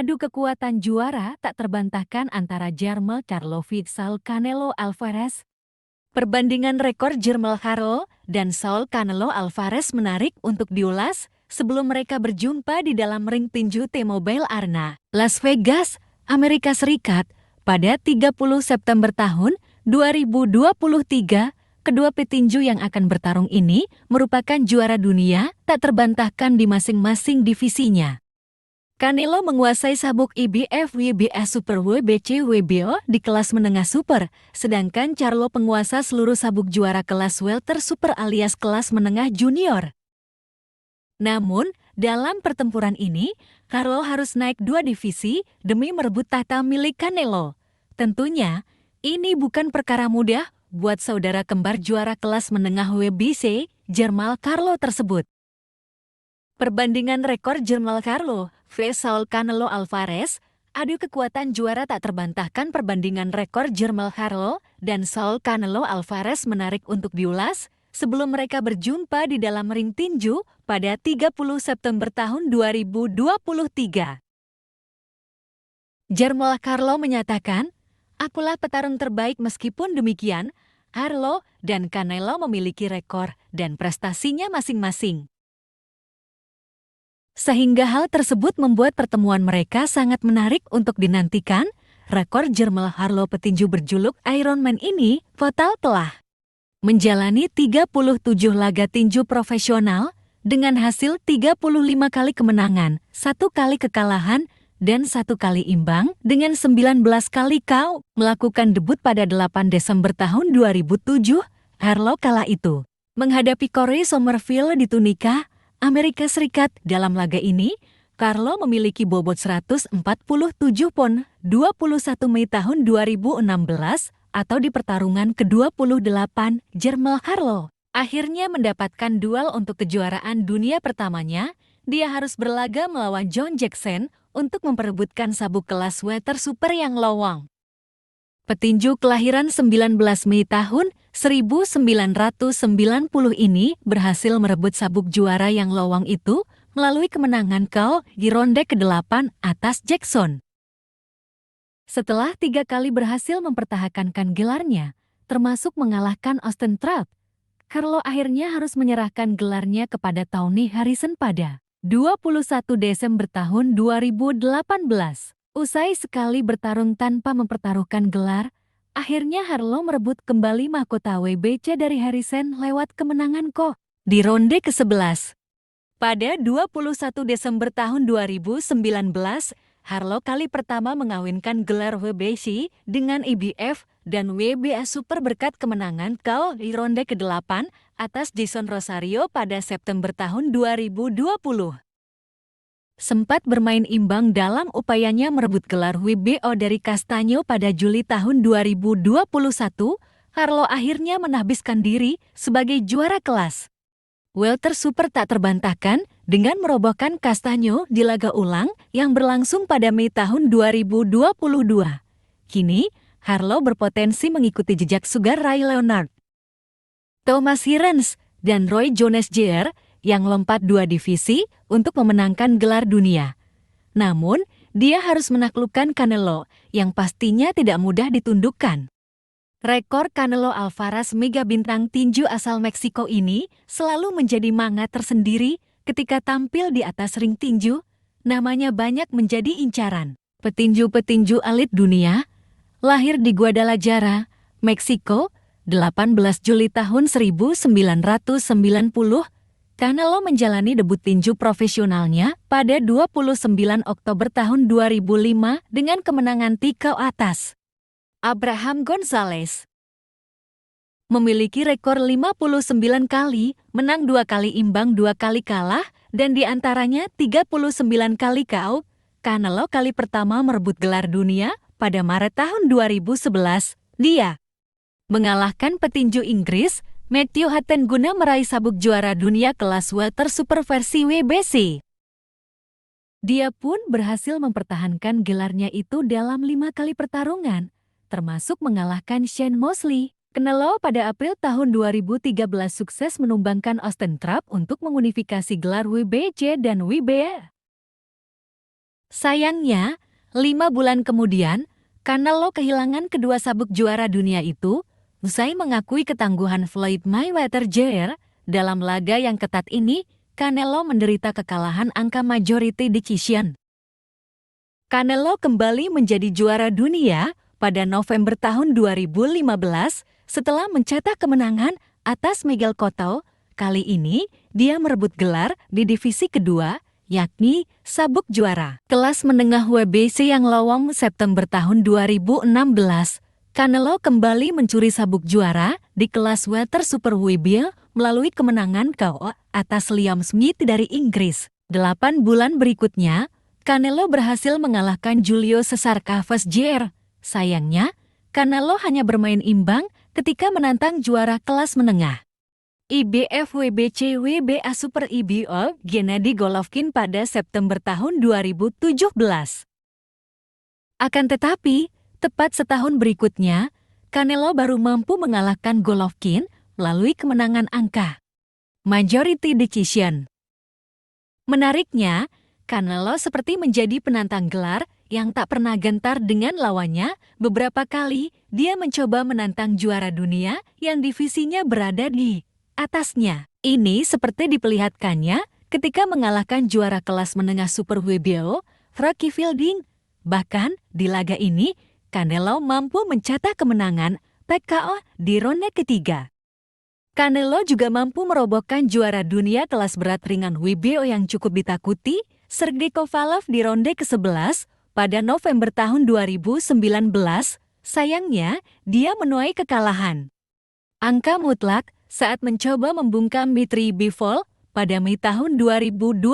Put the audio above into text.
Adu kekuatan juara tak terbantahkan antara Jermell Charlo vs Saul Canelo Alvarez. Perbandingan rekor Jermell Charlo dan Saul Canelo Alvarez menarik untuk diulas sebelum mereka berjumpa di dalam ring tinju T-Mobile Arena, Las Vegas, Amerika Serikat pada 30 September tahun 2023. Kedua petinju yang akan bertarung ini merupakan juara dunia tak terbantahkan di masing-masing divisinya. Canelo menguasai sabuk IBF WBA Super WBC WBO di kelas menengah super, sedangkan Charlo penguasa seluruh sabuk juara kelas welter super alias kelas menengah junior. Namun, dalam pertempuran ini, Charlo harus naik 2 divisi demi merebut tahta milik Canelo. Tentunya, ini bukan perkara mudah buat saudara kembar juara kelas menengah WBC, Jermell Charlo tersebut. Perbandingan rekor Jermell Charlo vs Saul Canelo Alvarez. Adu kekuatan juara tak terbantahkan. Perbandingan rekor Jermell Charlo dan Saul Canelo Alvarez menarik untuk diulas sebelum mereka berjumpa di dalam ring tinju pada 30 September tahun 2023. Jermell Charlo menyatakan, "Akulah petarung terbaik." Meskipun demikian, Charlo dan Canelo memiliki rekor dan prestasinya masing-masing. Sehingga hal tersebut membuat pertemuan mereka sangat menarik untuk dinantikan. Rekor Jermell Charlo petinju berjuluk Iron Man ini total telah menjalani 37 laga tinju profesional dengan hasil 35 kali kemenangan, 1 kali kekalahan, dan 1 kali imbang dengan 19 kali KO. Melakukan debut pada 8 Desember tahun 2007, Charlo kala itu menghadapi Corey Somerville di Tunica, Amerika Serikat. Dalam laga ini, Charlo memiliki bobot 147 pon 21 Mei tahun 2016 atau di pertarungan ke-28, Jermell Charlo akhirnya mendapatkan duel untuk kejuaraan dunia pertamanya. Dia harus berlaga melawan John Jackson untuk memperebutkan sabuk kelas welter super yang lowong. Petinju kelahiran 19 Mei tahun 1990 ini berhasil merebut sabuk juara yang lowong itu melalui kemenangan KO di ronde ke-8 atas Jackson. Setelah 3 kali berhasil mempertahankan gelarnya, termasuk mengalahkan Austin Trout, Charlo akhirnya harus menyerahkan gelarnya kepada Tony Harrison pada 21 Desember tahun 2018. Usai sekali bertarung tanpa mempertaruhkan gelar, akhirnya Charlo merebut kembali mahkota WBC dari Harrison lewat kemenangan KO di ronde ke-11. Pada 21 Desember tahun 2019, Charlo kali pertama mengawinkan gelar WBC dengan IBF dan WBA Super berkat kemenangan KO di ronde ke-8 atas Jason Rosario pada September tahun 2020. Sempat bermain imbang dalam upayanya merebut gelar WBO dari Castaño pada Juli tahun 2021, Charlo akhirnya menahbiskan diri sebagai juara kelas welter super tak terbantahkan dengan merobohkan Castaño di laga ulang yang berlangsung pada Mei tahun 2022. Kini, Charlo berpotensi mengikuti jejak Sugar Ray Leonard, Thomas Hearns, dan Roy Jones Jr. yang lompat 2 divisi untuk memenangkan gelar dunia. Namun, dia harus menaklukkan Canelo yang pastinya tidak mudah ditundukkan. Rekor Canelo Alvarez, mega bintang tinju asal Meksiko ini selalu menjadi manga tersendiri ketika tampil di atas ring tinju. Namanya banyak menjadi incaran petinju-petinju elit dunia. Lahir di Guadalajara, Meksiko, 18 Juli tahun 1990, Canelo menjalani debut tinju profesionalnya pada 29 Oktober tahun 2005 dengan kemenangan TKO atas Abraham Gonzalez. Memiliki rekor 59 kali, menang 2 kali imbang 2 kali kalah, dan diantaranya 39 kali KO, Canelo kali pertama merebut gelar dunia pada Maret tahun 2011. Dia mengalahkan petinju Inggris Matthew Hatton guna meraih sabuk juara dunia kelas welter super versi WBC. Dia pun berhasil mempertahankan gelarnya itu dalam 5 kali pertarungan, termasuk mengalahkan Shane Mosley. Canelo pada April tahun 2013 sukses menumbangkan Austin Trout untuk mengunifikasi gelar WBC dan WBA. Sayangnya, 5 bulan kemudian, Canelo kehilangan kedua sabuk juara dunia itu, usai mengakui ketangguhan Floyd Mayweather Jr. Dalam laga yang ketat ini, Canelo menderita kekalahan angka majority decision. Canelo kembali menjadi juara dunia pada November tahun 2015 setelah mencetak kemenangan atas Miguel Cotto. Kali ini, dia merebut gelar di divisi kedua, yakni sabuk juara kelas menengah WBC yang lowong September tahun 2016. Canelo kembali mencuri sabuk juara di kelas welter super WBO melalui kemenangan KO atas Liam Smith dari Inggris. 8 bulan berikutnya, Canelo berhasil mengalahkan Julio Cesar Chavez Jr. Sayangnya, Canelo hanya bermain imbang ketika menantang juara kelas menengah IBF WBC WBA Super IBO Gennady Golovkin pada September tahun 2017. Akan tetapi, tepat setahun berikutnya, Canelo baru mampu mengalahkan Golovkin melalui kemenangan angka majority decision. Menariknya, Canelo seperti menjadi penantang gelar yang tak pernah gentar dengan lawannya. Beberapa kali dia mencoba menantang juara dunia yang divisinya berada di atasnya. Ini seperti diperlihatkannya ketika mengalahkan juara kelas menengah Super WBO, Rocky Fielding. Bahkan di laga ini, Canelo mampu mencetak kemenangan TKO di ronde ketiga. Canelo juga mampu merobohkan juara dunia kelas berat ringan WBO yang cukup ditakuti, Sergey Kovalev di ronde ke-11 pada November tahun 2019. Sayangnya, dia menuai kekalahan angka mutlak saat mencoba membungkam Dmitry Bivol pada Mei tahun 2022.